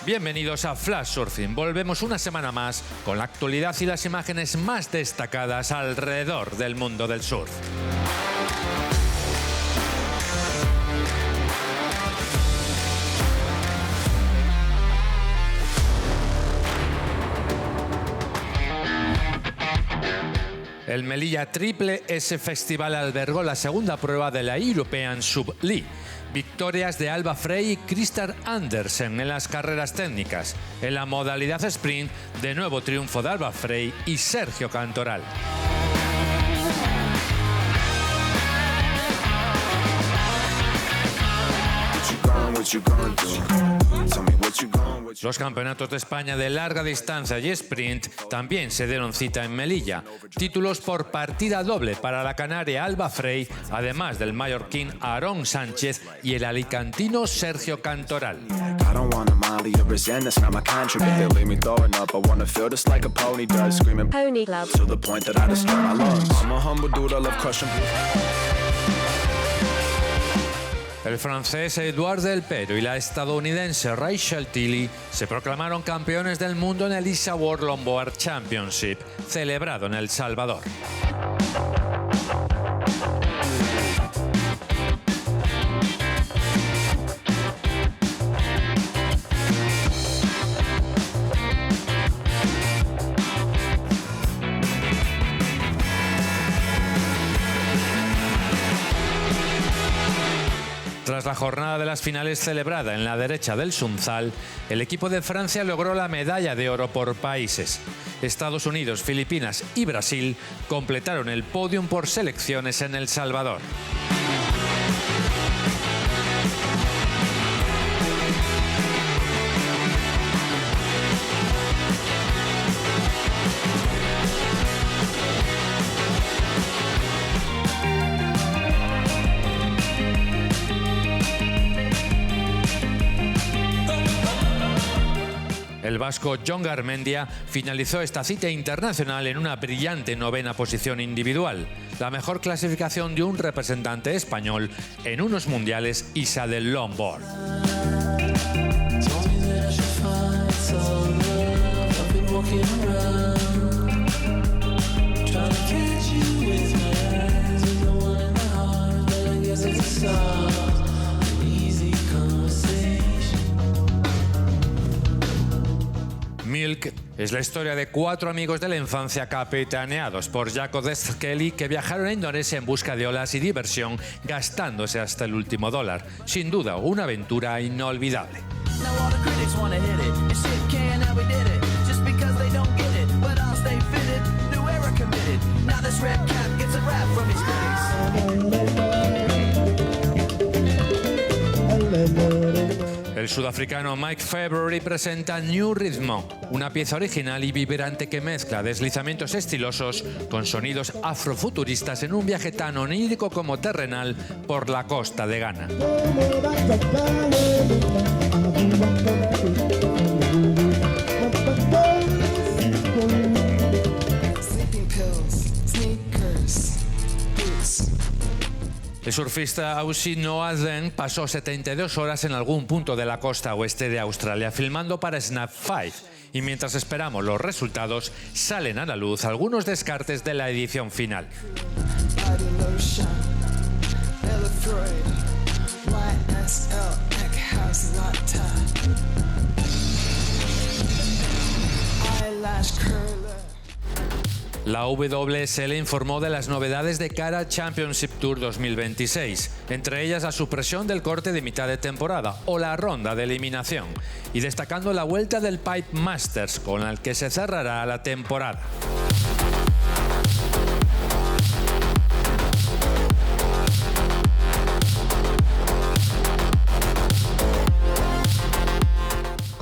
Bienvenidos a Flash Surfing. Volvemos una semana más con la actualidad y las imágenes más destacadas alrededor del mundo del surf. El Melilla Triple S Festival albergó la segunda prueba de la European Sub League. Victorias de Alba Frey y Christer Andersen en las carreras técnicas. En la modalidad sprint, de nuevo triunfo de Alba Frey y Sergio Cantoral. Los campeonatos de España de larga distancia y sprint también se dieron cita en Melilla. Títulos por partida doble para la canaria Alba Frey, además del mallorquín Aarón Sánchez y el alicantino Sergio Cantoral. Pony Club. El francés Edouard Del Pero y la estadounidense Rachel Tilly se proclamaron campeones del mundo en el ISA World Longboard Championship, celebrado en El Salvador. Tras la jornada de las finales celebrada en la derecha del Sunzal, el equipo de Francia logró la medalla de oro por países. Estados Unidos, Filipinas y Brasil completaron el podium por selecciones en El Salvador. El vasco Jon Garmendia finalizó esta cita internacional en una brillante novena posición individual, la mejor clasificación de un representante español en unos mundiales ISA del longboard. Milk es la historia de 4 amigos de la infancia capitaneados por Jaco Deskeli que viajaron a Indonesia en busca de olas y diversión gastándose hasta el último dólar. Sin duda, una aventura inolvidable. El sudafricano Mike February presenta New Rhythm, una pieza original y vibrante que mezcla deslizamientos estilosos con sonidos afrofuturistas en un viaje tan onírico como terrenal por la costa de Ghana. El surfista Aussie Noah Deng pasó 72 horas en algún punto de la costa oeste de Australia filmando para Snap 5 y mientras esperamos los resultados salen a la luz algunos descartes de la edición final. La WSL informó de las novedades de cara al Championship Tour 2026, entre ellas la supresión del corte de mitad de temporada o la ronda de eliminación, y destacando la vuelta del Pipe Masters con el que se cerrará la temporada.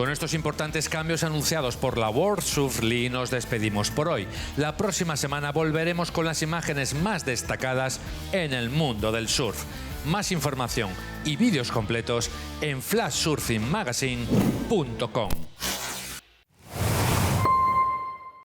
Con estos importantes cambios anunciados por la World Surf League nos despedimos por hoy. La próxima semana volveremos con las imágenes más destacadas en el mundo del surf. Más información y vídeos completos en flashsurfingmagazine.com.